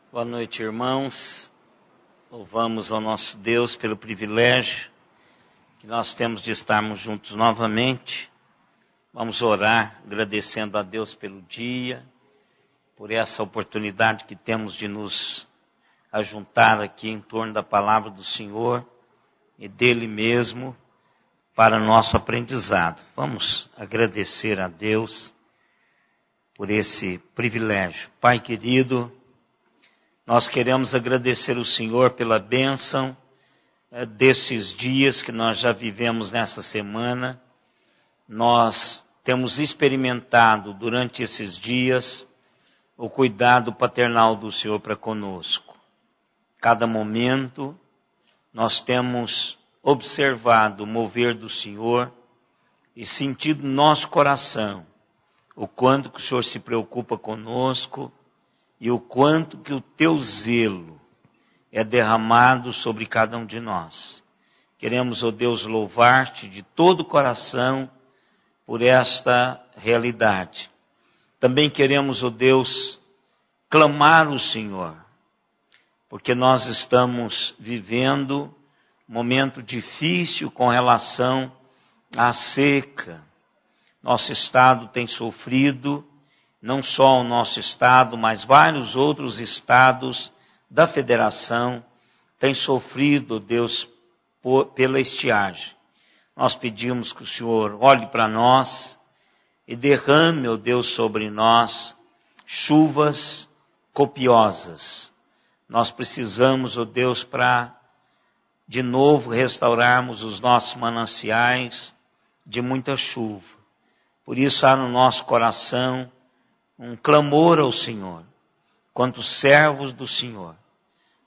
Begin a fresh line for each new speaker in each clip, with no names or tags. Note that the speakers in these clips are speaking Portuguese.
Boa noite, irmãos. Louvamos ao nosso Deus pelo privilégio que nós temos de estarmos juntos novamente. Vamos orar agradecendo a Deus pelo dia, por essa oportunidade que temos de nos ajuntar aqui em torno da palavra do Senhor e dele mesmo para nosso aprendizado. Vamos agradecer a Deus por esse privilégio. Pai querido, nós queremos agradecer o Senhor pela bênção desses dias que nós já vivemos nessa semana. Nós temos experimentado durante esses dias o cuidado paternal do Senhor para conosco. Cada momento nós temos observado o mover do Senhor e sentido no nosso coração o quanto que o Senhor se preocupa conosco e o quanto que o teu zelo é derramado sobre cada um de nós. Queremos, ó Deus, louvar-te de todo o coração por esta realidade. Também queremos, ó Deus, clamar o Senhor, porque nós estamos vivendo um momento difícil com relação à seca. Nosso estado tem sofrido, não só o nosso estado, mas vários outros estados da federação têm sofrido, Deus, pela estiagem. Nós pedimos que o Senhor olhe para nós e derrame, ó Deus, sobre nós chuvas copiosas. Nós precisamos, ó Deus, para de novo restaurarmos os nossos mananciais de muita chuva. Por isso há no nosso coração um clamor ao Senhor, quanto servos do Senhor,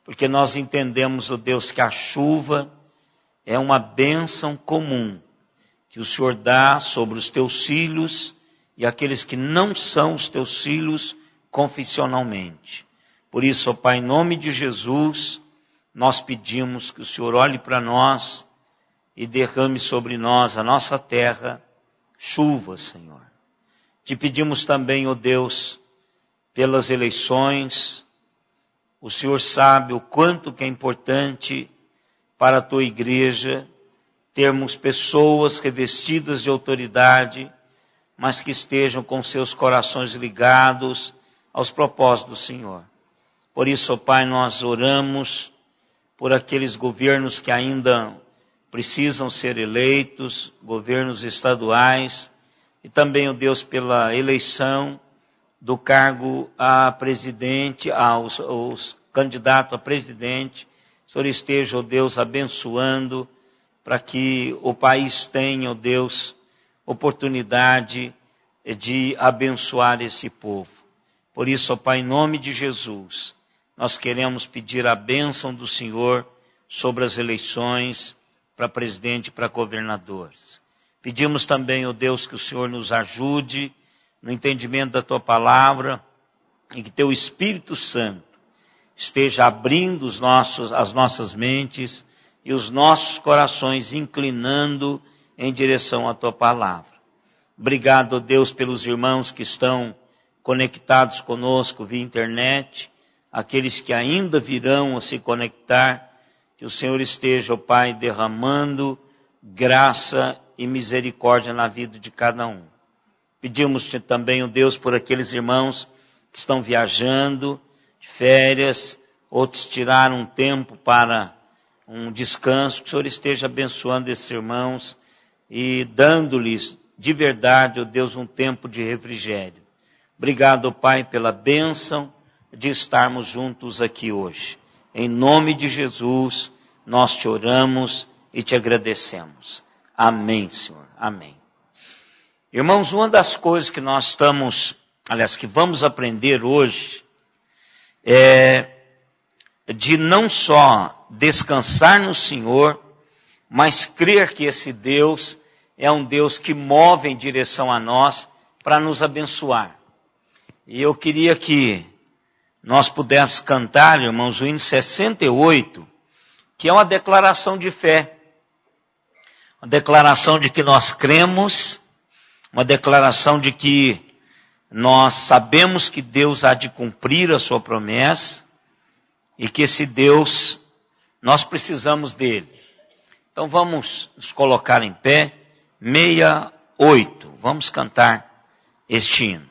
porque nós entendemos, ó Deus, que a chuva é uma bênção comum que o Senhor dá sobre os teus filhos e aqueles que não são os teus filhos confessionalmente. Por isso, ó Pai, em nome de Jesus, nós pedimos que o Senhor olhe para nós e derrame sobre nós, a nossa terra, chuva, Senhor. Te pedimos também, ó Deus, pelas eleições. O Senhor sabe o quanto que é importante para a tua igreja termos pessoas revestidas de autoridade, mas que estejam com seus corações ligados aos propósitos do Senhor. Por isso, ó Pai, nós oramos por aqueles governos que ainda precisam ser eleitos, governos estaduais, e também, ó Deus, pela eleição do cargo a presidente, aos candidatos a presidente. O Senhor esteja, ó Deus, abençoando para que o país tenha, ó Deus, oportunidade de abençoar esse povo. Por isso, ó Pai, em nome de Jesus, nós queremos pedir a bênção do Senhor sobre as eleições para presidente e para governadores. Pedimos também, ó Deus, que o Senhor nos ajude no entendimento da Tua palavra e que Teu Espírito Santo esteja abrindo as nossas mentes e os nossos corações inclinando em direção à Tua palavra. Obrigado, ó Deus, pelos irmãos que estão conectados conosco via internet, aqueles que ainda virão a se conectar, que o Senhor esteja, ó Pai, derramando graça e misericórdia na vida de cada um. Pedimos-te também, ó Deus, por aqueles irmãos que estão viajando de férias, outros tiraram um tempo para um descanso, que o Senhor esteja abençoando esses irmãos e dando-lhes de verdade, ó Deus, um tempo de refrigério. Obrigado, ó Pai, pela bênção de estarmos juntos aqui hoje. Em nome de Jesus, nós te oramos e te agradecemos. Amém, Senhor. Amém. Irmãos, uma das coisas que nós que vamos aprender hoje, é de não só descansar no Senhor, mas crer que esse Deus é um Deus que move em direção a nós para nos abençoar. E eu queria que nós pudéssemos cantar, irmãos, o hino 68, que é uma declaração de fé. Uma declaração de que nós cremos, uma declaração de que nós sabemos que Deus há de cumprir a sua promessa, e que esse Deus, nós precisamos dele. Então vamos nos colocar em pé, 68, vamos cantar este hino.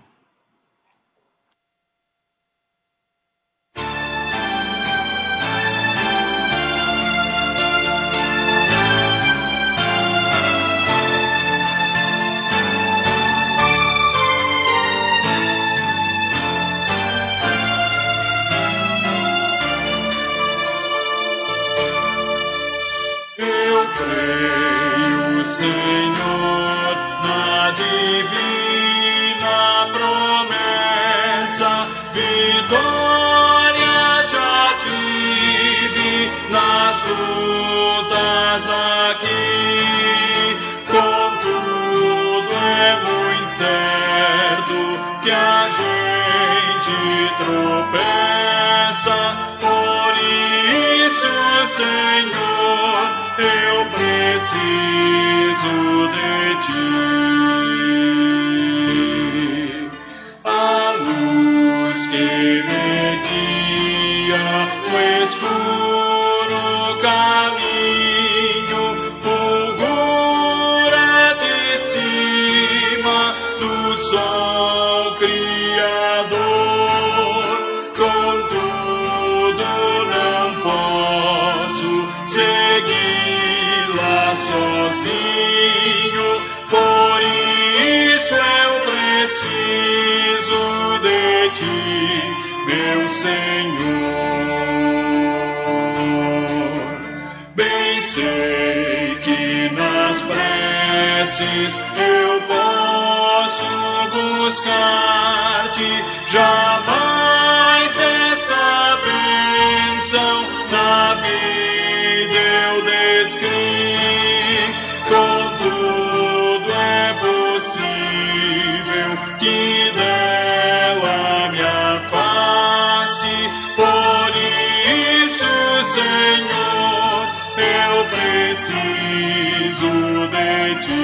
Senhor, na divina promessa, vitória já tive nas lutas aqui. Contudo é muito certo que a gente tropeça, por isso, Senhor, eu preciso de ti. A luz que me guia o escuro caminho fulgura de cima do sol criador. Contudo não posso segui-la sozinho, por isso eu preciso de ti, meu Senhor. Bem sei que nas preces eu posso buscar-te, jamais dessa bênção na vida eu descrevi. Contudo é possível que dela me afaste, por isso, Senhor, eu preciso de ti.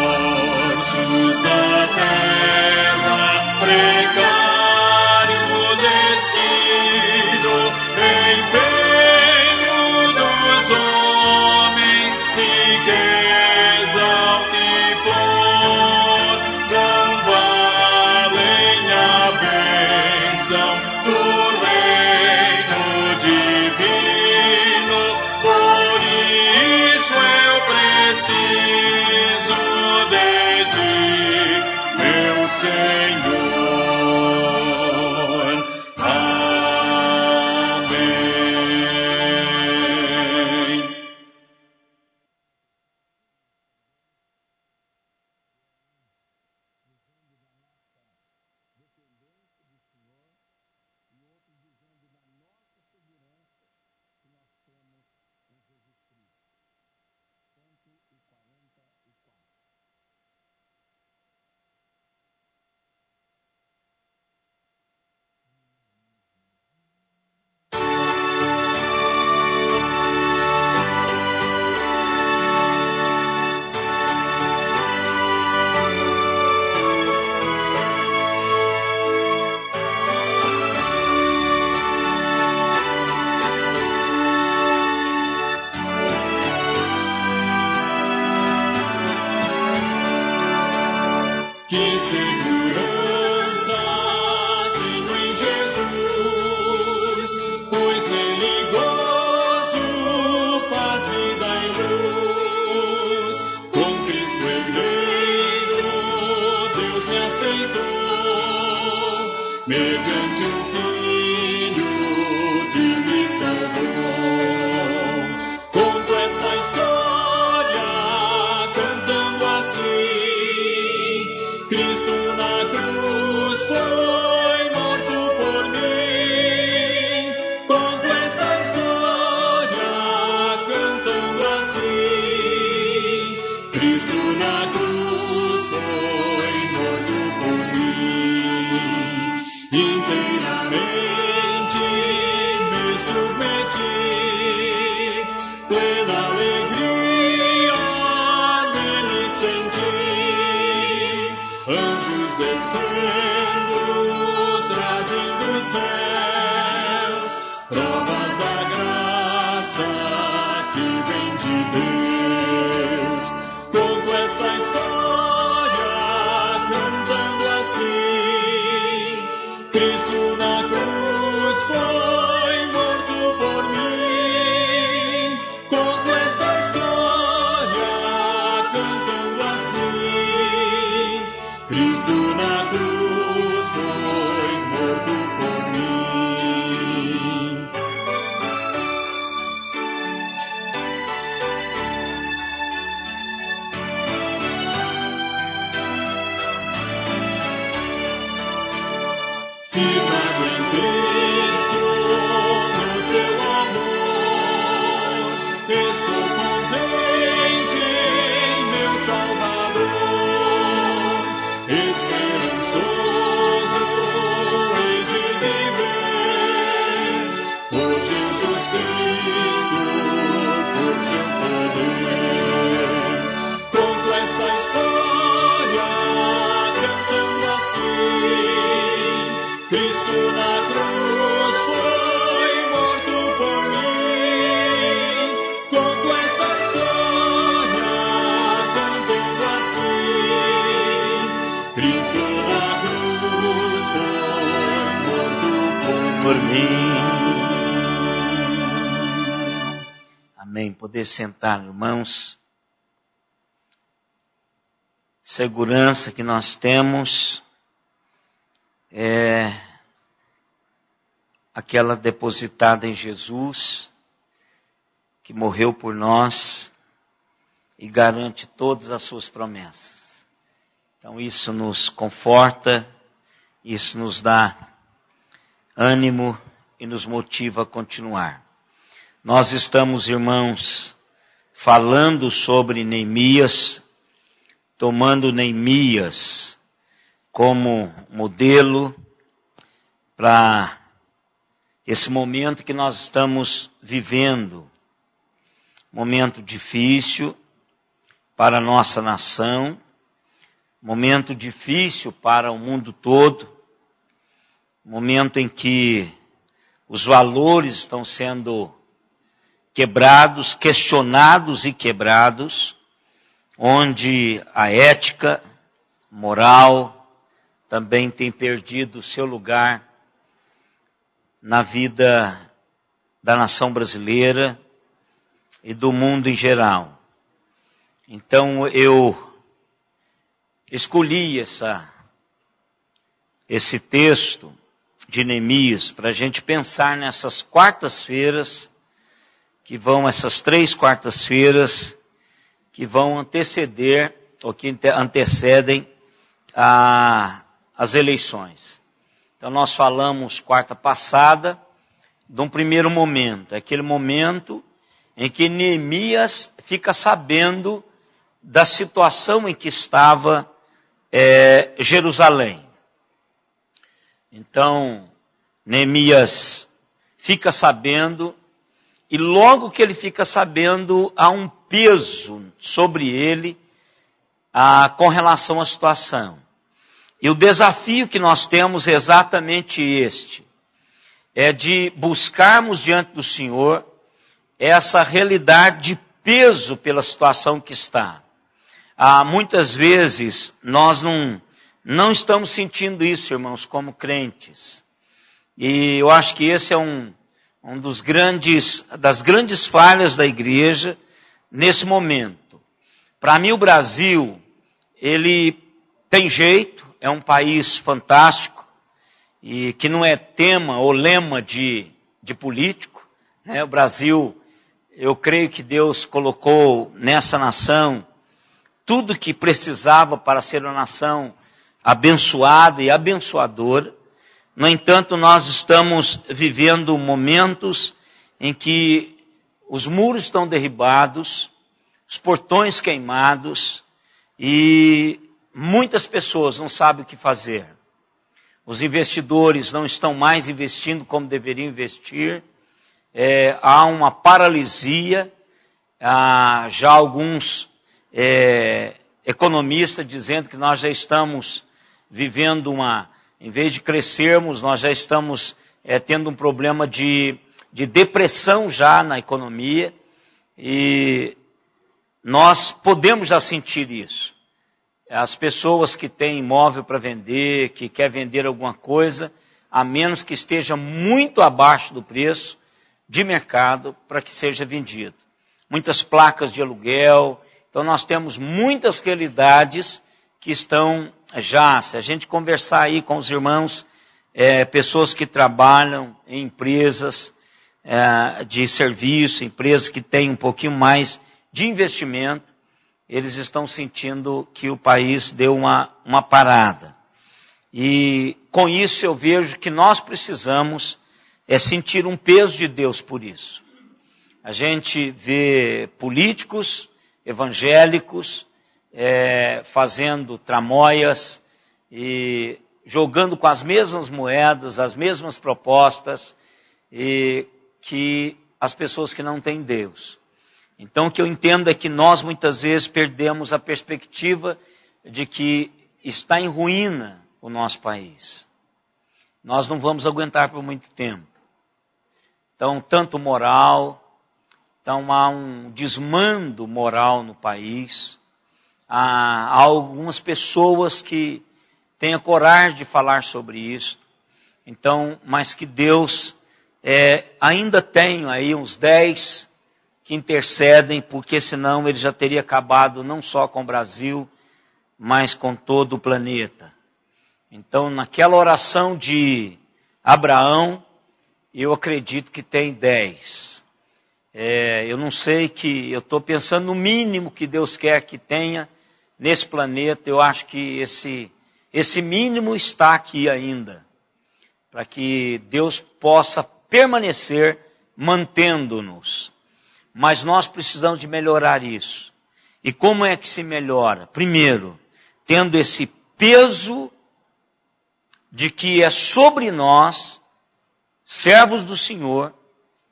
Esforços da terra, precário destino, empenho dos homens, riqueza o que for, não valem a bênção do reino divino. Por isso eu preciso de ti, meu Senhor. Amém. Que segurança tenho em Jesus, pois nele gozo, paz, vida e luz. Com Cristo herdeiro, Deus me aceitou, mediante o Filho que me salvou. Conto esta história cantando assim: Cristo na cruz foi morto por mim. Conto esta história cantando assim: Cristo na cruz foi morto por mim. Inteiramente provas da graça que vem de Deus. Conto esta história cantando assim: Cristo na cruz foi morto por mim. Conto esta história cantando assim: Cristo na cruz foi morto por mim. Firmado em Cristo, no seu amor, estou contente em meu Salvador. Esperançoso hei de viver por Jesus Cristo, por seu poder. Conto esta história cantando assim: Cristo na cruz foi morto por mim. Conto esta história cantando assim: Cristo na cruz foi morto
Por mim. Amém. Poder sentar, irmãos. Segurança que nós temos é aquela depositada em Jesus, que morreu por nós e garante todas as suas promessas. Então isso nos conforta, isso nos dá ânimo e nos motiva a continuar. Nós estamos, irmãos, falando sobre Neemias, tomando Neemias como modelo para esse momento que nós estamos vivendo. Momento difícil para a nossa nação, momento difícil para o mundo todo, momento em que os valores estão sendo quebrados, questionados e quebrados, onde a ética, moral, também tem perdido o seu lugar na vida da nação brasileira e do mundo em geral. Então eu escolhi esse texto de Neemias para a gente pensar nessas quartas-feiras, essas 3 quartas-feiras que vão anteceder, ou que antecedem as eleições. Então nós falamos quarta passada de um primeiro momento, aquele momento em que Neemias fica sabendo da situação em que estava Jerusalém. Então Neemias fica sabendo, e logo que ele fica sabendo, há um peso sobre ele com relação à situação. E o desafio que nós temos é exatamente este: é de buscarmos diante do Senhor essa realidade de peso pela situação que está. Muitas vezes nós não estamos sentindo isso, irmãos, como crentes. E eu acho que esse é das grandes falhas da igreja nesse momento. Para mim o Brasil, ele tem jeito, é um país fantástico, e que não é tema ou lema de político, né? O Brasil, eu creio que Deus colocou nessa nação tudo que precisava para ser uma nação abençoada e abençoadora. No entanto, nós estamos vivendo momentos em que os muros estão derribados, os portões queimados, e muitas pessoas não sabem o que fazer. Os investidores não estão mais investindo como deveriam investir. Há uma paralisia. Já alguns economistas dizendo que nós já estamos vivendo em vez de crescermos, nós já estamos tendo um problema de de depressão já na economia, e nós podemos já sentir isso. As pessoas que têm imóvel para vender, que quer vender alguma coisa, a menos que esteja muito abaixo do preço de mercado para que seja vendido. Muitas placas de aluguel. Então nós temos muitas realidades que estão já, se a gente conversar aí com os irmãos, pessoas que trabalham em empresas de serviço, empresas que têm um pouquinho mais de investimento, eles estão sentindo que o país deu uma parada. E com isso eu vejo que nós precisamos sentir um peso de Deus por isso. A gente vê políticos evangélicos fazendo tramóias e jogando com as mesmas moedas, as mesmas propostas, e que as pessoas que não têm Deus. Então o que eu entendo é que nós muitas vezes perdemos a perspectiva de que está em ruína o nosso país. Nós não vamos aguentar por muito tempo. Então, tanto moral, então há um desmando moral no país. Há algumas pessoas que têm a coragem de falar sobre isso. Então, mas que Deus ainda tem aí uns 10 que intercedem, porque senão ele já teria acabado não só com o Brasil, mas com todo o planeta. Então, naquela oração de Abraão, eu acredito que tem 10. Eu não sei que, eu estou pensando no mínimo que Deus quer que tenha nesse planeta. Eu acho que esse mínimo está aqui ainda, para que Deus possa permanecer mantendo-nos. Mas nós precisamos de melhorar isso. E como é que se melhora? Primeiro, tendo esse peso de que é sobre nós, servos do Senhor,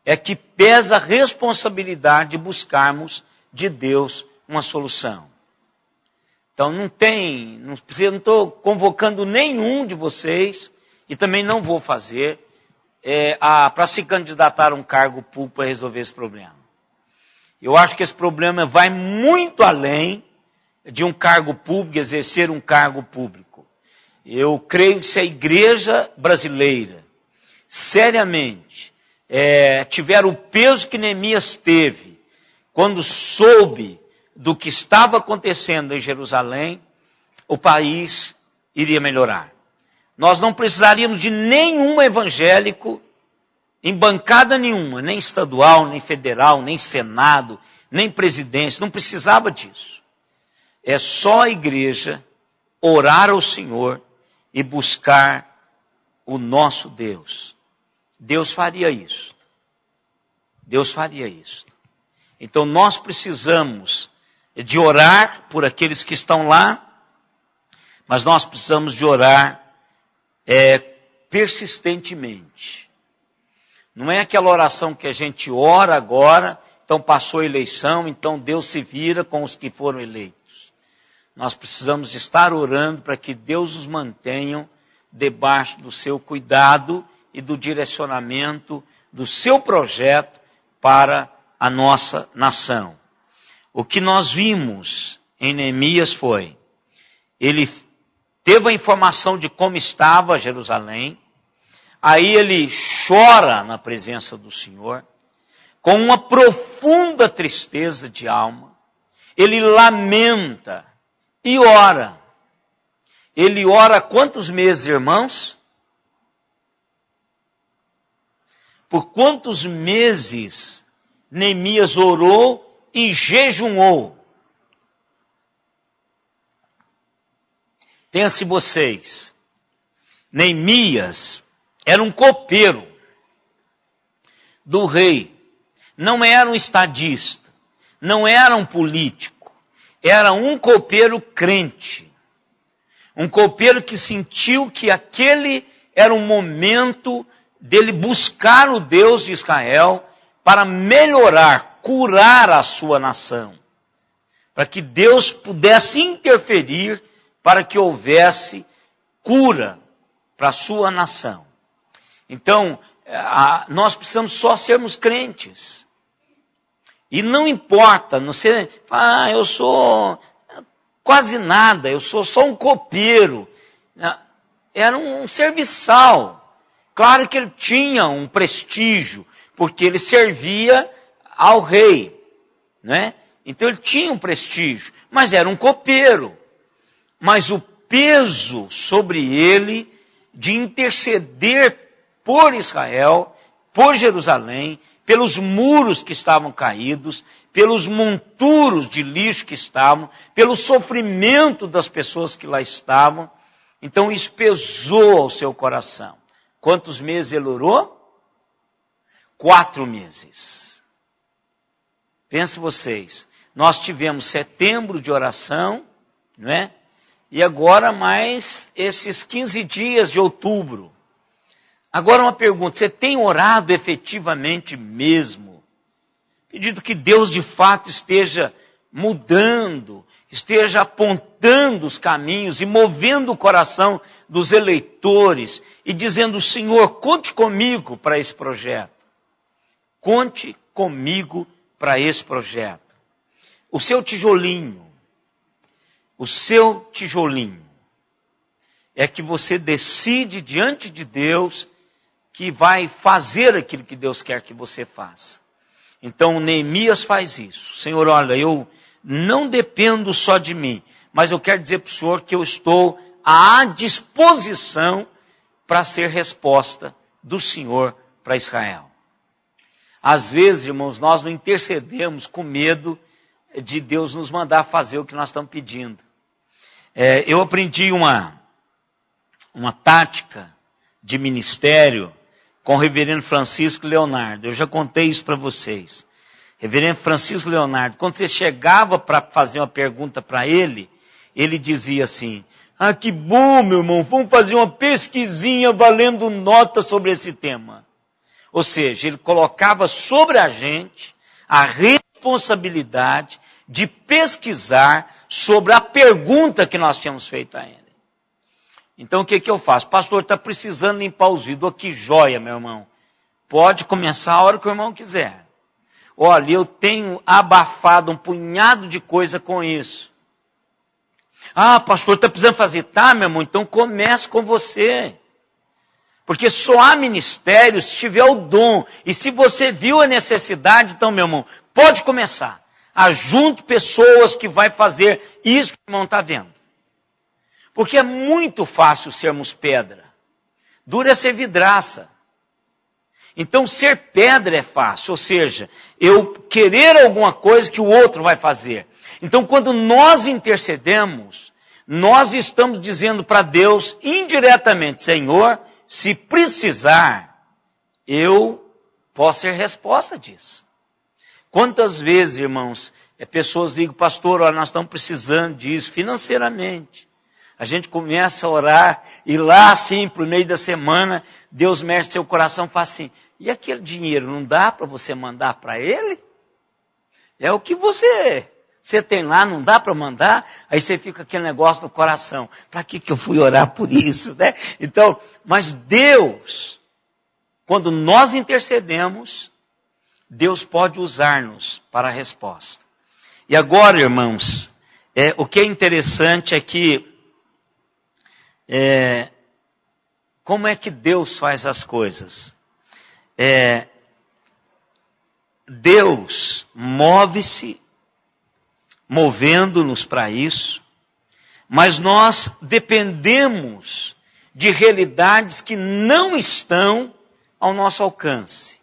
é que pesa a responsabilidade de buscarmos de Deus uma solução. Então não estou convocando nenhum de vocês, e também não vou fazer, para se candidatar a um cargo público para resolver esse problema. Eu acho que esse problema vai muito além de um cargo público, exercer um cargo público. Eu creio que se a igreja brasileira, seriamente, tiver o peso que Neemias teve, quando soube do que estava acontecendo em Jerusalém, o país iria melhorar. Nós não precisaríamos de nenhum evangélico em bancada nenhuma, nem estadual, nem federal, nem senado, nem presidência, não precisava disso. É só a igreja orar ao Senhor e buscar o nosso Deus. Deus faria isso. Deus faria isso. Então nós precisamos de orar por aqueles que estão lá, mas nós precisamos de orar persistentemente. Não é aquela oração que a gente ora agora, então passou a eleição, então Deus se vira com os que foram eleitos. Nós precisamos de estar orando para que Deus os mantenha debaixo do seu cuidado e do direcionamento do seu projeto para a nossa nação. O que nós vimos em Neemias foi, ele teve a informação de como estava Jerusalém, aí ele chora na presença do Senhor, com uma profunda tristeza de alma, ele lamenta e ora. Ele ora quantos meses, irmãos? Por quantos meses Neemias orou e jejuou? Pense vocês, Neemias era um copeiro do rei, não era um estadista, não era um político, era um copeiro crente, um copeiro que sentiu que aquele era um momento dele buscar o Deus de Israel para melhorar, curar a sua nação, para que Deus pudesse interferir para que houvesse cura para a sua nação. Então, nós precisamos só sermos crentes. E não importa, não sei, eu sou quase nada, eu sou só um copeiro. Era um serviçal. Claro que ele tinha um prestígio, porque ele servia ao rei, né? Então ele tinha um prestígio, mas era um copeiro. Mas o peso sobre ele de interceder por Israel, por Jerusalém, pelos muros que estavam caídos, pelos monturos de lixo que estavam, pelo sofrimento das pessoas que lá estavam. Então isso pesou ao seu coração. Quantos meses ele orou? 4 meses. Pensem vocês, nós tivemos setembro de oração, não é? E agora mais esses 15 dias de outubro. Agora uma pergunta, você tem orado efetivamente mesmo? Pedindo que Deus de fato esteja mudando, esteja apontando os caminhos e movendo o coração dos eleitores e dizendo, Senhor, conte comigo para esse projeto. Conte comigo para esse projeto. O seu tijolinho é que você decide diante de Deus que vai fazer aquilo que Deus quer que você faça. Então Neemias faz isso. Senhor, olha, eu não dependo só de mim, mas eu quero dizer para o Senhor que eu estou à disposição para ser resposta do Senhor para Israel. Às vezes, irmãos, nós não intercedemos com medo de Deus nos mandar fazer o que nós estamos pedindo. Eu aprendi uma tática de ministério com o reverendo Francisco Leonardo. Eu já contei isso para vocês. Reverendo Francisco Leonardo, quando você chegava para fazer uma pergunta para ele, ele dizia assim, que bom, meu irmão, vamos fazer uma pesquisinha valendo nota sobre esse tema. Ou seja, ele colocava sobre a gente a responsabilidade de pesquisar sobre a pergunta que nós tínhamos feito a ele. Então o que eu faço? Pastor, está precisando limpar os vidros. Que joia, meu irmão. Pode começar a hora que o irmão quiser. Olha, eu tenho abafado um punhado de coisa com isso. Pastor, está precisando fazer? Tá, meu irmão, então comece com você. Porque só há ministério se tiver o dom. E se você viu a necessidade, então, meu irmão, pode começar. Ajunte pessoas que vai fazer isso que o irmão está vendo. Porque é muito fácil sermos pedra. Duro é ser vidraça. Então ser pedra é fácil. Ou seja, eu querer alguma coisa que o outro vai fazer. Então quando nós intercedemos, nós estamos dizendo para Deus indiretamente, Senhor, se precisar, eu posso ser resposta disso. Quantas vezes, irmãos, pessoas ligam, pastor, olha, nós estamos precisando disso financeiramente. A gente começa a orar e lá assim, por meio da semana, Deus mexe seu coração e fala assim, e aquele dinheiro não dá para você mandar para ele? É o que você tem lá, não dá para mandar? Aí você fica aquele negócio no coração. Para que eu fui orar por isso, né? Então, mas Deus, quando nós intercedemos, Deus pode usar-nos para a resposta. E agora, irmãos, o que é interessante é que como é que Deus faz as coisas? Deus move-se, movendo-nos para isso, mas nós dependemos de realidades que não estão ao nosso alcance.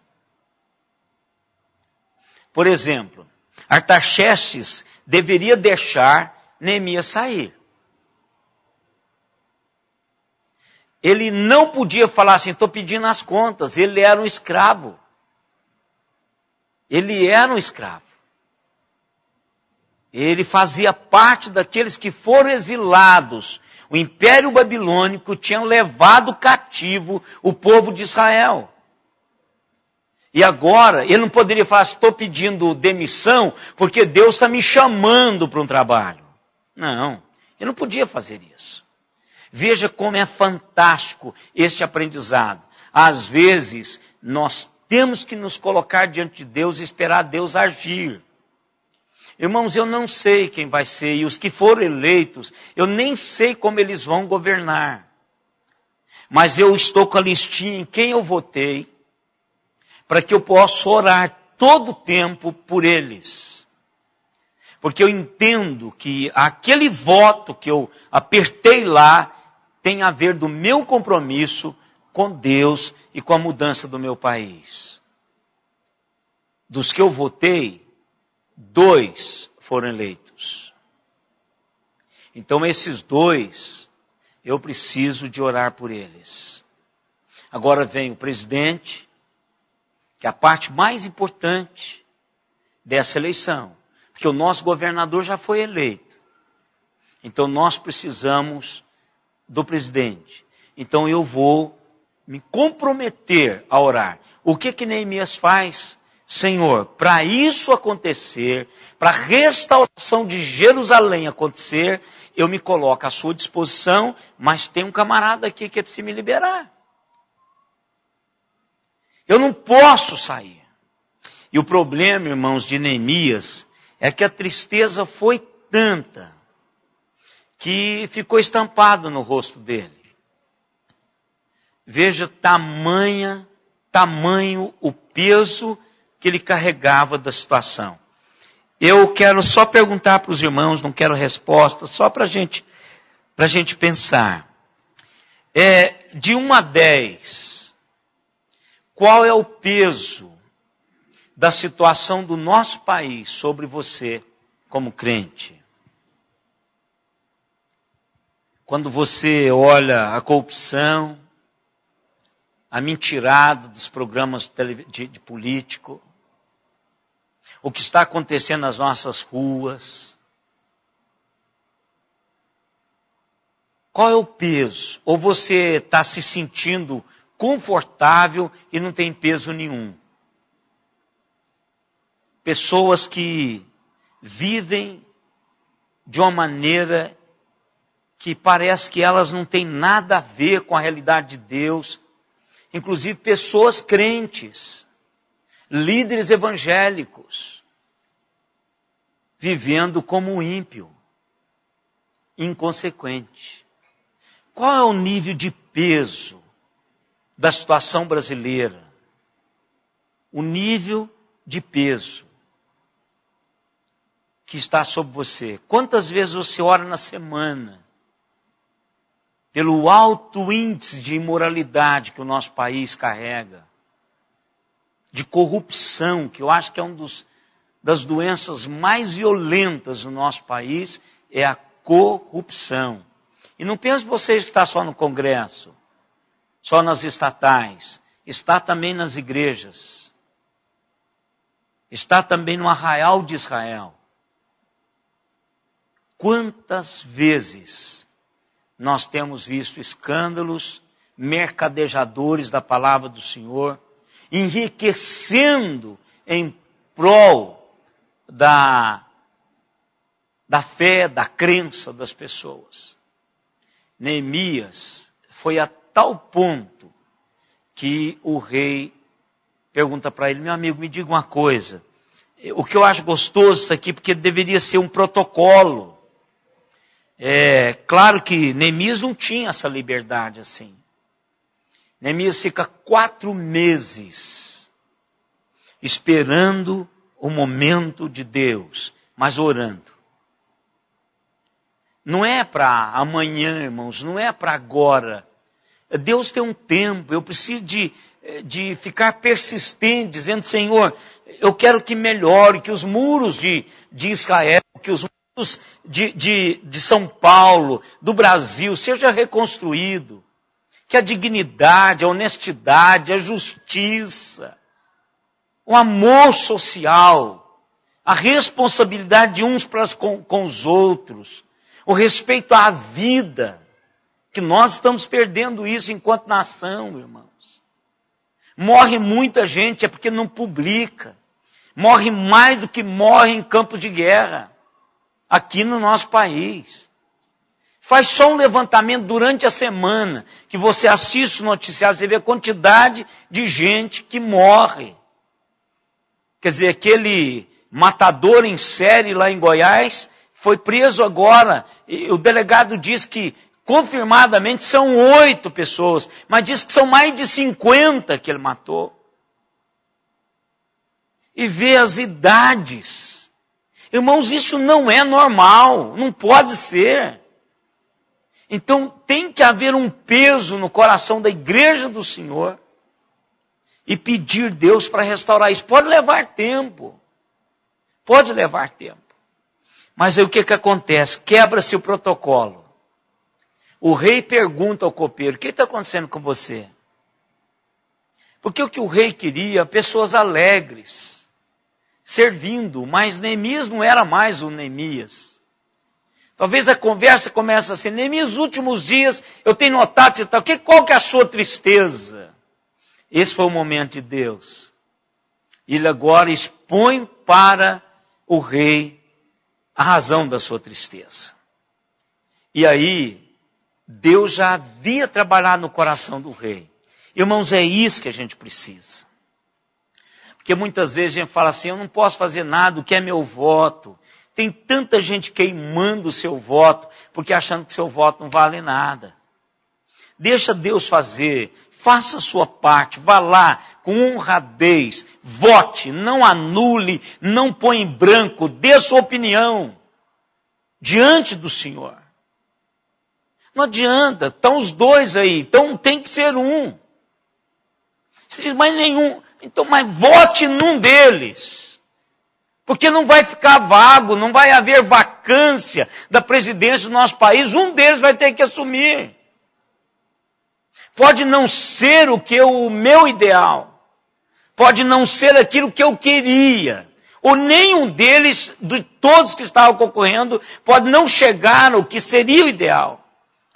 Por exemplo, Artaxerxes deveria deixar Neemias sair. Ele não podia falar assim, estou pedindo as contas. Ele era um escravo. Ele era um escravo. Ele fazia parte daqueles que foram exilados. O Império Babilônico tinha levado cativo o povo de Israel. E agora, ele não poderia falar, estou pedindo demissão porque Deus está me chamando para um trabalho. Não, ele não podia fazer isso. Veja como é fantástico este aprendizado. Às vezes, nós temos que nos colocar diante de Deus e esperar Deus agir. Irmãos, eu não sei quem vai ser, e os que foram eleitos, eu nem sei como eles vão governar. Mas eu estou com a listinha em quem eu votei, para que eu possa orar todo o tempo por eles. Porque eu entendo que aquele voto que eu apertei lá tem a ver do meu compromisso com Deus e com a mudança do meu país. Dos que eu votei, 2 foram eleitos. Então esses 2, eu preciso de orar por eles. Agora vem o presidente, que é a parte mais importante dessa eleição. Porque o nosso governador já foi eleito. Então nós precisamos do presidente. Então eu vou me comprometer a orar. O que Neemias faz? Senhor, para isso acontecer, para a restauração de Jerusalém acontecer, eu me coloco à sua disposição, mas tem um camarada aqui que é preciso me liberar. Eu não posso sair. E o problema, irmãos, de Neemias, é que a tristeza foi tanta, que ficou estampado no rosto dele. Veja tamanho o peso que ele carregava da situação. Eu quero só perguntar para os irmãos, não quero resposta, só para a gente pensar. De 1 a 10, qual é o peso da situação do nosso país sobre você como crente? Quando você olha a corrupção, a mentirada dos programas de político, o que está acontecendo nas nossas ruas. Qual é o peso? Ou você está se sentindo confortável e não tem peso nenhum? Pessoas que vivem de uma maneira que parece que elas não têm nada a ver com a realidade de Deus. Inclusive pessoas crentes, líderes evangélicos, vivendo como um ímpio, inconsequente. Qual é o nível de peso da situação brasileira? O nível de peso que está sobre você. Quantas vezes você ora na semana pelo alto índice de imoralidade que o nosso país carrega, de corrupção, que eu acho que é das doenças mais violentas do nosso país, é a corrupção. E não pense vocês que está só no Congresso, só nas estatais, está também nas igrejas, está também no Arraial de Israel. Quantas vezes nós temos visto escândalos, mercadejadores da palavra do Senhor, enriquecendo em prol da fé, da crença das pessoas. Neemias foi a tal ponto que o rei pergunta para ele: meu amigo, me diga uma coisa, o que eu acho gostoso isso aqui, porque deveria ser um protocolo. Claro que Neemias não tinha essa liberdade assim. Neemias fica 4 meses esperando o momento de Deus, mas orando. Não é para amanhã, irmãos, não é para agora. Deus tem um tempo, eu preciso de ficar persistente, dizendo: Senhor, eu quero que melhore, que os muros de Israel, que os muros de São Paulo, do Brasil, seja reconstruído. Que a dignidade, a honestidade, a justiça, o amor social, a responsabilidade de uns com os outros, o respeito à vida, que nós estamos perdendo isso enquanto nação, irmãos. Morre muita gente, é porque não publica. Morre mais do que morre em campos de guerra, aqui no nosso país. Faz só um levantamento durante a semana, que você assiste o noticiário, você vê a quantidade de gente que morre. Quer dizer, aquele matador em série lá em Goiás foi preso agora. E o delegado diz que, confirmadamente, são 8 pessoas, mas diz que são mais de 50 que ele matou. E vê as idades. Irmãos, isso não é normal, não pode ser. Então tem que haver um peso no coração da igreja do Senhor e pedir Deus para restaurar isso. Pode levar tempo. Pode levar tempo. Mas aí o que acontece? Quebra-se o protocolo. O rei pergunta ao copeiro: o que está acontecendo com você? Porque o que o rei queria, pessoas alegres, servindo, mas Neemias não era mais o Neemias. Talvez a conversa comece assim: Neemias, nos últimos dias eu tenho notado qual que é a sua tristeza? Esse foi o momento de Deus. Ele agora expõe para o rei a razão da sua tristeza. E aí, Deus já havia trabalhado no coração do rei. Irmãos, é isso que a gente precisa. Porque muitas vezes a gente fala assim: eu não posso fazer nada, o que é meu voto? Tem tanta gente queimando o seu voto, porque achando que seu voto não vale nada. Deixa Deus fazer, faça a sua parte, vá lá com honradez, vote, não anule, não põe em branco, dê a sua opinião diante do Senhor. Não adianta, estão os dois aí, então tem que ser um. Você diz: mas nenhum, então, mas vote num deles. Porque não vai ficar vago, não vai haver vacância da presidência do nosso país, um deles vai ter que assumir. Pode não ser o meu ideal, pode não ser aquilo que eu queria, ou nenhum deles, de todos que estavam concorrendo, pode não chegar ao que seria o ideal.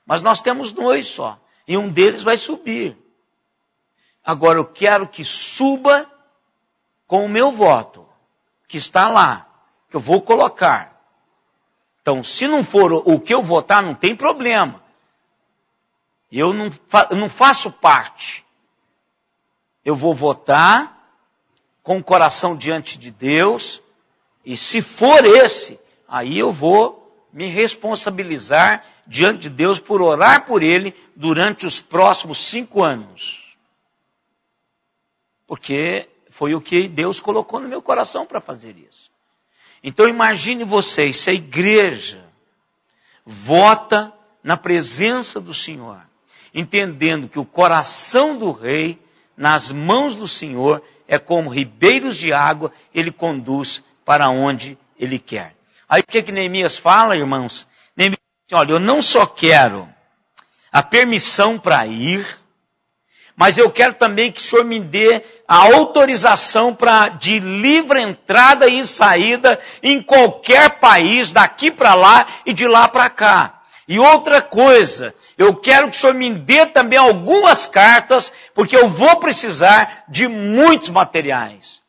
Mas nós temos 2 só, e um deles vai subir. Agora eu quero que suba com o meu voto, que está lá, que eu vou colocar. Então, se não for o que eu votar, não tem problema. Eu não faço parte. Eu vou votar com o coração diante de Deus, e se for esse, aí eu vou me responsabilizar diante de Deus por orar por ele durante os próximos 5 anos. Porque foi o que Deus colocou no meu coração para fazer isso. Então imagine vocês, se a igreja vota na presença do Senhor, entendendo que o coração do rei, nas mãos do Senhor, é como ribeiros de água, ele conduz para onde ele quer. Aí o que Neemias fala, irmãos? Neemias diz: olha, eu não só quero a permissão para ir, mas eu quero também que o Senhor me dê a autorização de livre entrada e saída em qualquer país, daqui para lá e de lá para cá. E outra coisa, eu quero que o Senhor me dê também algumas cartas, porque eu vou precisar de muitos materiais.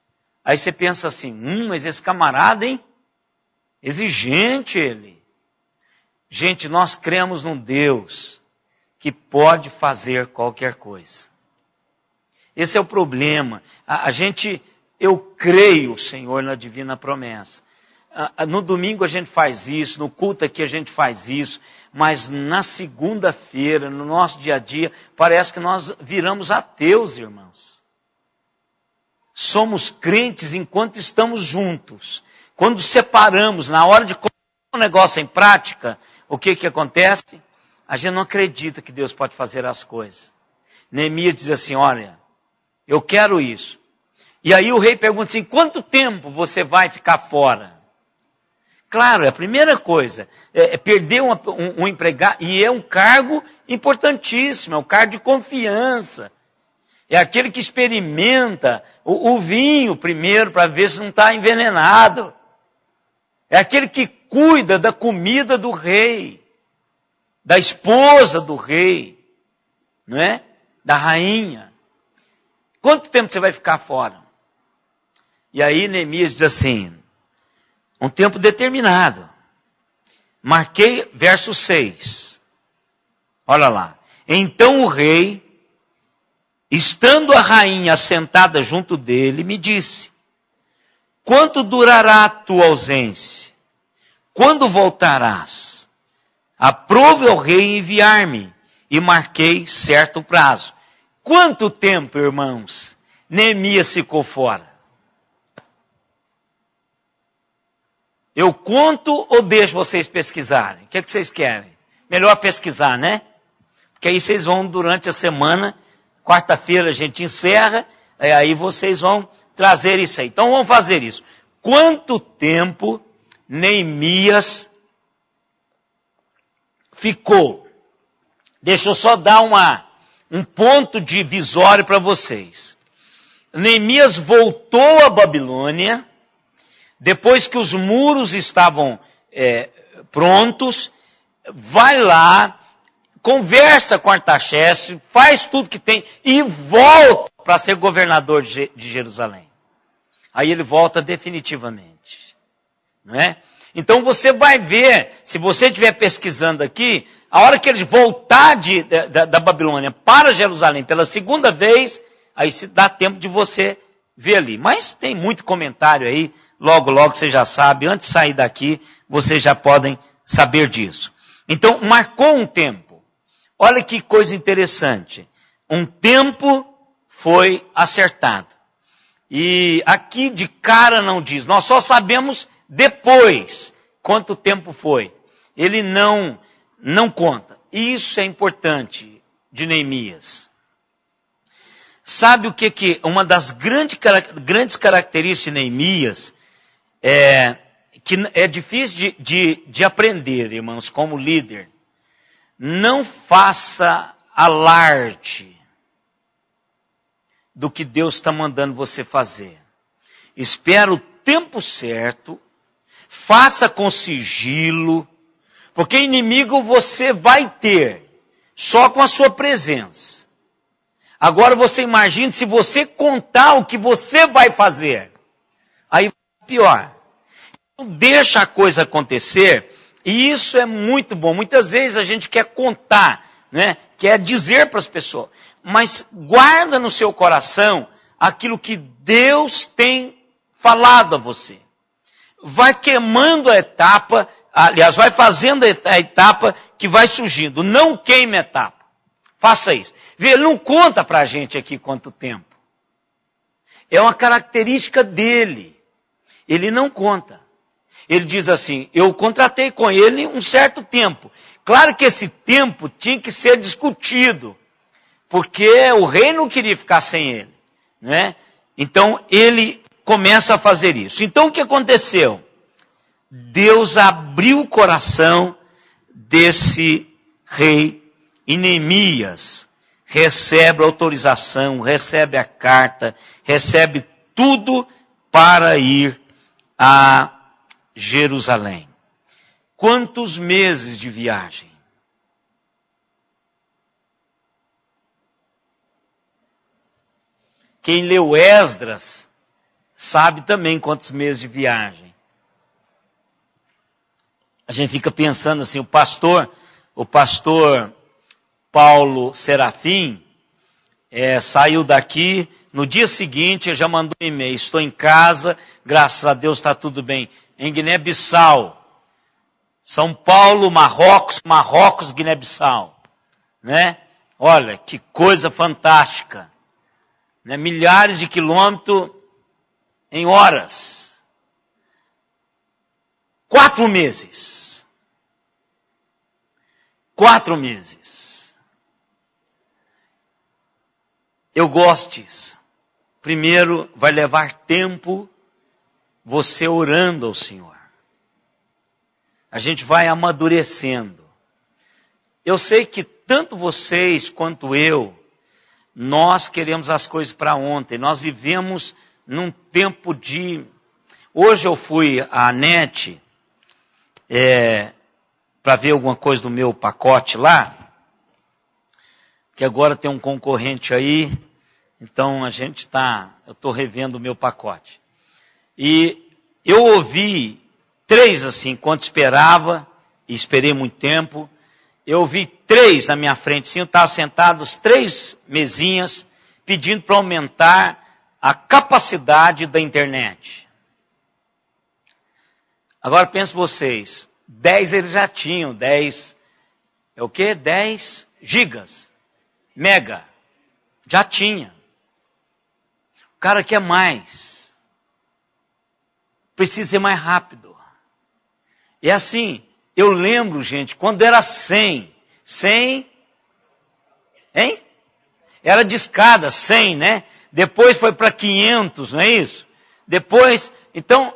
Aí você pensa assim: mas esse camarada, hein? Exigente ele. Gente, nós cremos num Deus que pode fazer qualquer coisa. Esse é o problema. Eu creio, Senhor, na divina promessa. No domingo a gente faz isso, no culto aqui a gente faz isso, mas na segunda-feira, no nosso dia a dia, parece que nós viramos ateus, irmãos. Somos crentes enquanto estamos juntos. Quando separamos, na hora de colocar o negócio em prática, o que acontece? A gente não acredita que Deus pode fazer as coisas. Neemias diz assim: olha, eu quero isso. E aí o rei pergunta assim: quanto tempo você vai ficar fora? Claro, a primeira coisa é perder um empregado, e é um cargo importantíssimo, é um cargo de confiança. É aquele que experimenta o vinho primeiro para ver se não está envenenado. É aquele que cuida da comida do rei, da esposa do rei, não é? Da rainha. Quanto tempo você vai ficar fora? E aí Neemias diz assim: um tempo determinado. Marquei, verso 6. Olha lá. Então o rei, estando a rainha sentada junto dele, me disse: quanto durará a tua ausência? Quando voltarás? Aprove ao rei enviar-me, e marquei certo prazo. Quanto tempo, irmãos, Neemias ficou fora? Eu conto ou deixo vocês pesquisarem? O que vocês querem? Melhor pesquisar, né? Porque aí vocês vão durante a semana, quarta-feira a gente encerra, aí vocês vão trazer isso aí. Então vamos fazer isso. Quanto tempo Neemias ficou? Deixa eu só dar um ponto divisório para vocês. Neemias voltou à Babilônia, depois que os muros estavam prontos, vai lá, conversa com Artaxerxes, faz tudo que tem e volta para ser governador de Jerusalém. Aí ele volta definitivamente, não é? Então você vai ver, se você estiver pesquisando aqui, a hora que ele voltar da Babilônia para Jerusalém pela segunda vez, aí se dá tempo de você ver ali. Mas tem muito comentário aí, logo você já sabe, antes de sair daqui, vocês já podem saber disso. Então marcou um tempo. Olha que coisa interessante. Um tempo foi acertado. E aqui de cara não diz, nós só sabemos depois quanto tempo foi. Ele não conta. E isso é importante de Neemias. Sabe o que uma das grandes características de Neemias que é difícil de aprender, irmãos, como líder? Não faça alarde do que Deus está mandando você fazer. Espera o tempo certo, faça com sigilo, porque inimigo você vai ter só com a sua presença. Agora você imagine se você contar o que você vai fazer, aí vai pior. Então deixa a coisa acontecer, e isso é muito bom. Muitas vezes a gente quer contar, né? Quer dizer para as pessoas, mas guarda no seu coração aquilo que Deus tem falado a você. Vai queimando a etapa, aliás, vai fazendo a etapa que vai surgindo. Não queime a etapa. Faça isso. Ele não conta para a gente aqui quanto tempo. É uma característica dele. Ele não conta. Ele diz assim, eu contratei com ele um certo tempo. Claro que esse tempo tinha que ser discutido, porque o rei não queria ficar sem ele, né? Então ele começa a fazer isso. Então o que aconteceu? Deus abriu o coração desse rei, e Neemias recebe a autorização, recebe a carta, recebe tudo para ir a Jerusalém. Quantos meses de viagem? Quem leu Esdras sabe também quantos meses de viagem. A gente fica pensando assim, o pastor Paulo Serafim saiu daqui, no dia seguinte já mandou um e-mail, estou em casa, graças a Deus está tudo bem, em Guiné-Bissau. São Paulo, Marrocos, Guiné-Bissau, né? Olha, que coisa fantástica, né? Milhares de quilômetros em horas. 4 meses. 4 meses. Eu gosto disso. Primeiro, vai levar tempo você orando ao Senhor. A gente vai amadurecendo. Eu sei que tanto vocês quanto eu, nós queremos as coisas para ontem. Nós vivemos num tempo de... Hoje eu fui à NET para ver alguma coisa do meu pacote lá, que agora tem um concorrente aí, então eu estou revendo o meu pacote. E eu ouvi 3 assim, enquanto esperava, e esperei muito tempo, eu ouvi três na minha frente, sim, estavam sentados 3 mesinhas, pedindo para aumentar a capacidade da internet. Agora pense vocês, 10 eles já tinham, 10, é o quê? 10 gigas, mega, já tinha. O cara quer mais, precisa ser mais rápido. E assim, eu lembro, gente, quando era 100, hein? Era de escada, 100, né? Depois foi para 500, não é isso? Depois, então,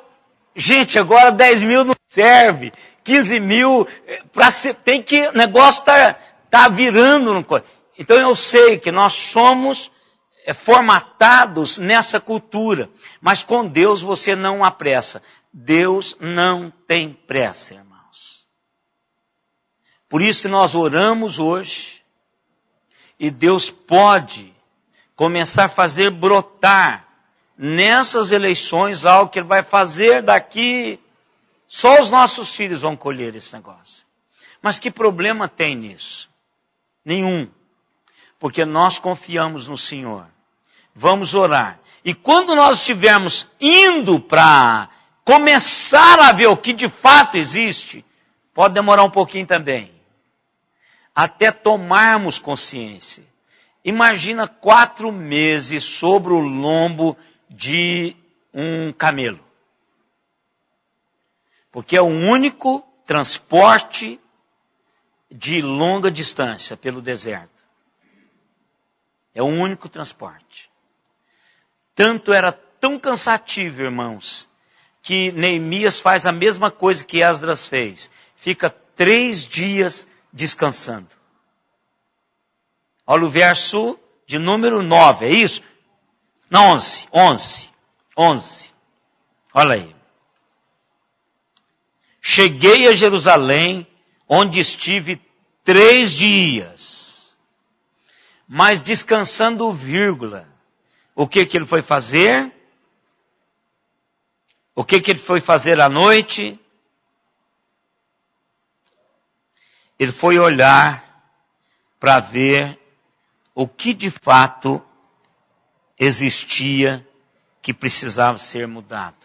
gente, agora 10 mil não serve, 15 mil, tem que, o negócio tá virando. Então eu sei que nós somos formatados nessa cultura, mas com Deus você não apressa. Deus não tem pressa, irmãos. Por isso que nós oramos hoje, e Deus pode começar a fazer brotar nessas eleições algo que Ele vai fazer daqui. Só os nossos filhos vão colher esse negócio. Mas que problema tem nisso? Nenhum. Porque nós confiamos no Senhor. Vamos orar. E quando nós estivermos indo para começar a ver o que de fato existe, pode demorar um pouquinho também. Até tomarmos consciência. Imagina 4 meses sobre o lombo de um camelo. Porque é o único transporte de longa distância pelo deserto. É o único transporte. Tanto era tão cansativo, irmãos, que Neemias faz a mesma coisa que Esdras fez. Fica 3 dias descansando. Olha o verso de número 9, é isso? Não, 11. Olha aí. Cheguei a Jerusalém, onde estive 3 dias, mas descansando, vírgula. O que ele foi fazer? O que ele foi fazer à noite? Ele foi olhar para ver o que de fato existia que precisava ser mudado.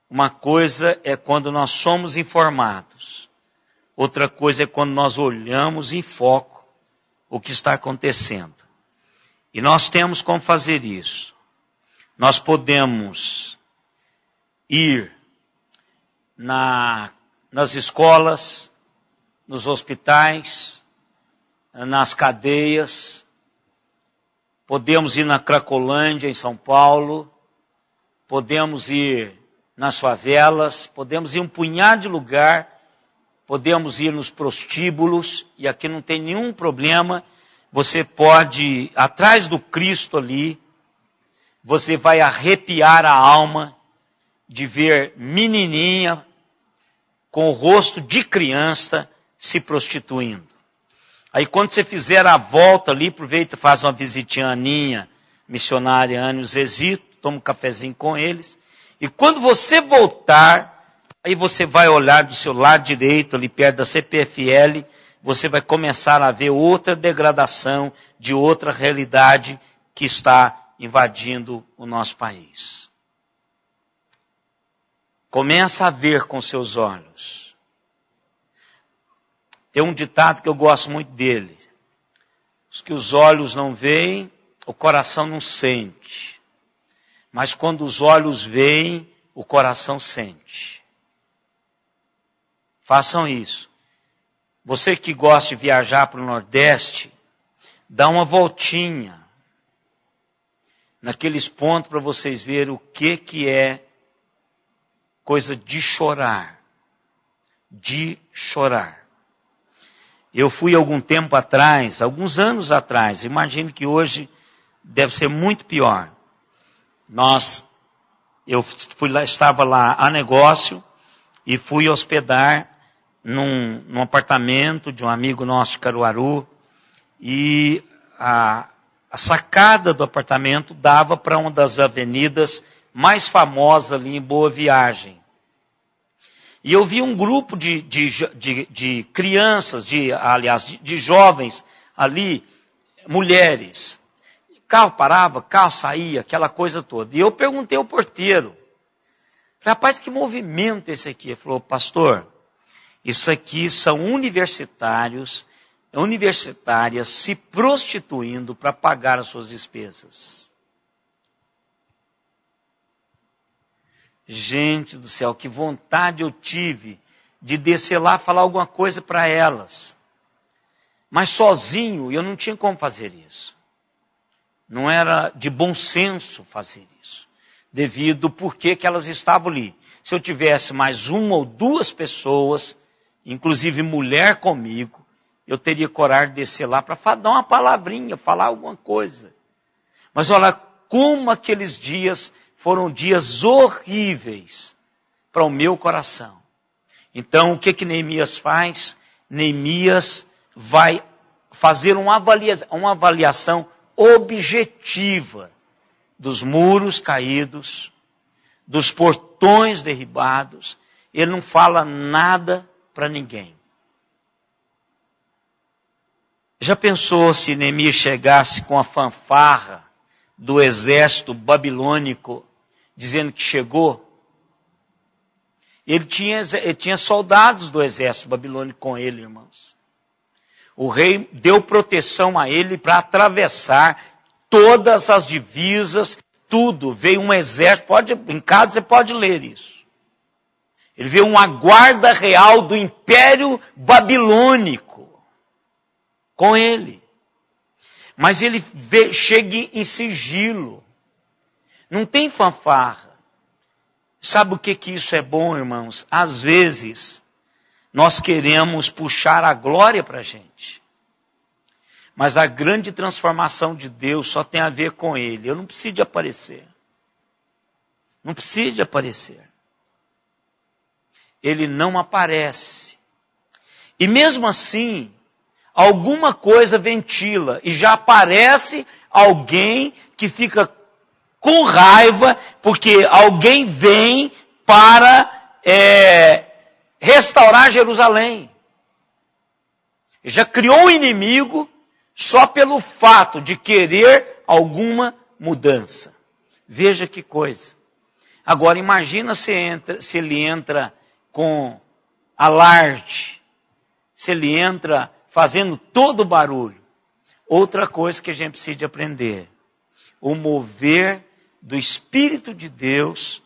Uma coisa é quando nós somos informados. Outra coisa é quando nós olhamos em foco o que está acontecendo. E nós temos como fazer isso. Nós podemos ir nas escolas, nos hospitais, nas cadeias. Podemos ir na Cracolândia, em São Paulo. Podemos ir nas favelas. Podemos ir um punhado de lugar. Podemos ir nos prostíbulos. E aqui não tem nenhum problema. Você pode, atrás do Cristo ali, você vai arrepiar a alma de ver menininha com o rosto de criança se prostituindo. Aí quando você fizer a volta ali, aproveita e faz uma visitinha Aninha, missionária Ana e Zezito, toma um cafezinho com eles. E quando você voltar, aí você vai olhar do seu lado direito, ali perto da CPFL, você vai começar a ver outra degradação de outra realidade que está invadindo o nosso país. Começa a ver com seus olhos. Tem um ditado que eu gosto muito dele. Os que os olhos não veem, o coração não sente. Mas quando os olhos veem, o coração sente. Façam isso. Você que gosta de viajar para o Nordeste, dá uma voltinha naqueles pontos para vocês verem o que é coisa de chorar. De chorar. Eu fui algum tempo atrás, alguns anos atrás, imagino que hoje deve ser muito pior. Eu estava lá a negócio e fui hospedar num apartamento de um amigo nosso de Caruaru, e a sacada do apartamento dava para uma das avenidas mais famosas ali em Boa Viagem. E eu vi um grupo de crianças, de jovens ali, mulheres. Carro parava, carro saía, aquela coisa toda. E eu perguntei ao porteiro, rapaz, que movimento é esse aqui? Ele falou, pastor, isso aqui são universitárias se prostituindo para pagar as suas despesas. Gente do céu, que vontade eu tive de descer lá e falar alguma coisa para elas. Mas sozinho eu não tinha como fazer isso. Não era de bom senso fazer isso. Devido ao porquê que elas estavam ali. Se eu tivesse mais uma ou duas pessoas, inclusive mulher comigo, eu teria coragem de descer lá para dar uma palavrinha, falar alguma coisa. Mas olha, como aqueles dias foram dias horríveis para o meu coração. Então, o que Neemias faz? Neemias vai fazer uma avaliação objetiva dos muros caídos, dos portões derribados. Ele não fala nada para ninguém. Já pensou se Neemias chegasse com a fanfarra do exército babilônico, dizendo que chegou? Ele tinha soldados do exército babilônico com ele, irmãos. O rei deu proteção a ele para atravessar todas as divisas, tudo. Veio um exército, em casa você pode ler isso. Ele veio uma guarda real do Império Babilônico com ele. Mas ele chega em sigilo. Não tem fanfarra. Sabe o que isso é bom, irmãos? Às vezes, nós queremos puxar a glória para a gente. Mas a grande transformação de Deus só tem a ver com Ele. Eu não preciso de aparecer. Não preciso de aparecer. Ele não aparece. E mesmo assim, alguma coisa ventila. E já aparece alguém que fica com raiva, porque alguém vem para restaurar Jerusalém. Já criou um inimigo só pelo fato de querer alguma mudança. Veja que coisa. Agora imagina se ele entra com alarde, se ele entra fazendo todo o barulho. Outra coisa que a gente precisa de aprender. O mover do Espírito de Deus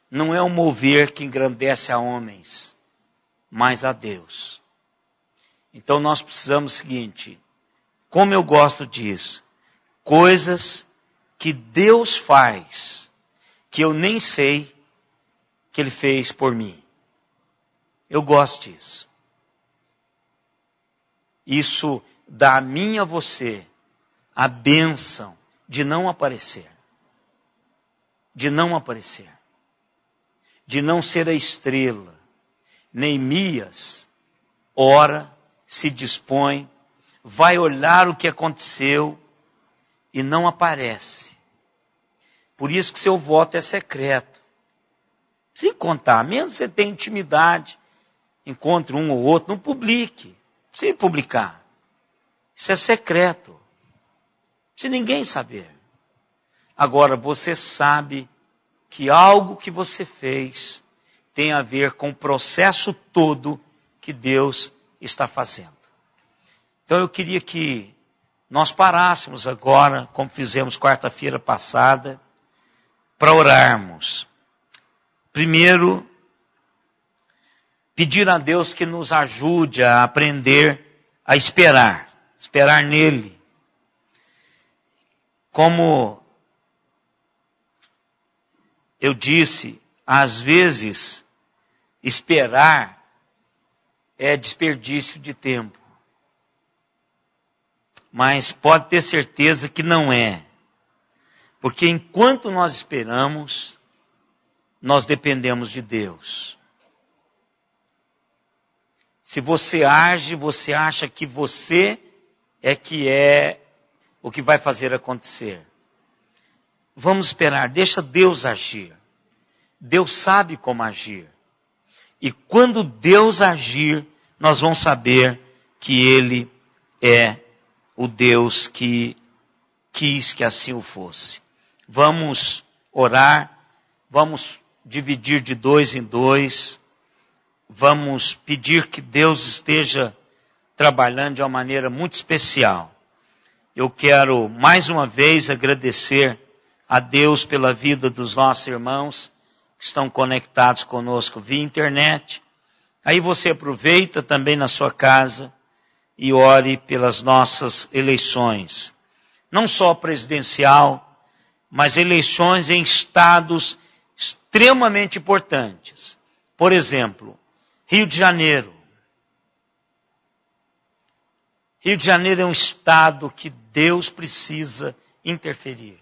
não é um mover que engrandece a homens, mas a Deus. Então nós precisamos do seguinte, como eu gosto disso, coisas que Deus faz, que eu nem sei que Ele fez por mim. Eu gosto disso. Isso dá a mim e a você a bênção de não aparecer. De não aparecer. De não ser a estrela. Neemias ora, se dispõe, vai olhar o que aconteceu e não aparece. Por isso que seu voto é secreto. Sem contar, mesmo que você tenha intimidade, encontre um ou outro, não publique. Sem publicar. Isso é secreto. Se ninguém saber. Agora, você sabe que algo que você fez tem a ver com o processo todo que Deus está fazendo. Então eu queria que nós parássemos agora, como fizemos quarta-feira passada, para orarmos. Primeiro, pedir a Deus que nos ajude a aprender a esperar nele. Como eu disse, às vezes, esperar é desperdício de tempo. Mas pode ter certeza que não é. Porque enquanto nós esperamos, nós dependemos de Deus. Se você age, você acha que você é o que vai fazer acontecer. Vamos esperar, deixa Deus agir. Deus sabe como agir. E quando Deus agir, nós vamos saber que Ele é o Deus que quis que assim o fosse. Vamos orar, vamos dividir de 2 em 2, vamos pedir que Deus esteja trabalhando de uma maneira muito especial. Eu quero mais uma vez agradecer a Deus pela vida dos nossos irmãos que estão conectados conosco via internet. Aí você aproveita também na sua casa e ore pelas nossas eleições. Não só presidencial, mas eleições em estados extremamente importantes. Por exemplo, Rio de Janeiro. Rio de Janeiro é um estado que Deus precisa interferir.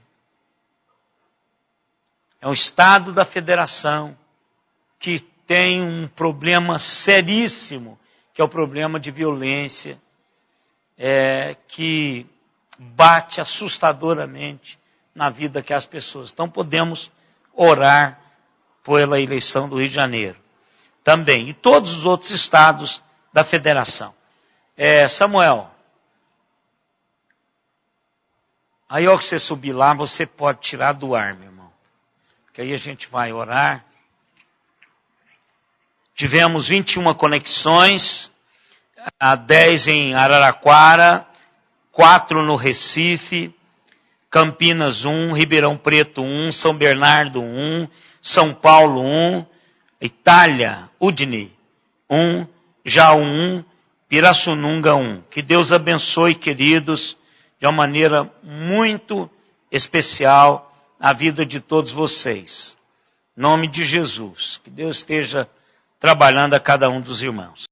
É um estado da federação que tem um problema seríssimo, que é o problema de violência, que bate assustadoramente na vida que as pessoas. Então podemos orar pela eleição do Rio de Janeiro. Também, e todos os outros estados da federação. Samuel, aí ao que você subir lá, você pode tirar do ar, meu irmão. Porque aí a gente vai orar. Tivemos 21 conexões, 10 em Araraquara, 4 no Recife, Campinas 1, Ribeirão Preto 1, São Bernardo 1, São Paulo 1, Itália, Udine 1, Jaú 1, Pirassununga 1. Que Deus abençoe, queridos, de uma maneira muito especial a vida de todos vocês. Em nome de Jesus, que Deus esteja trabalhando a cada um dos irmãos.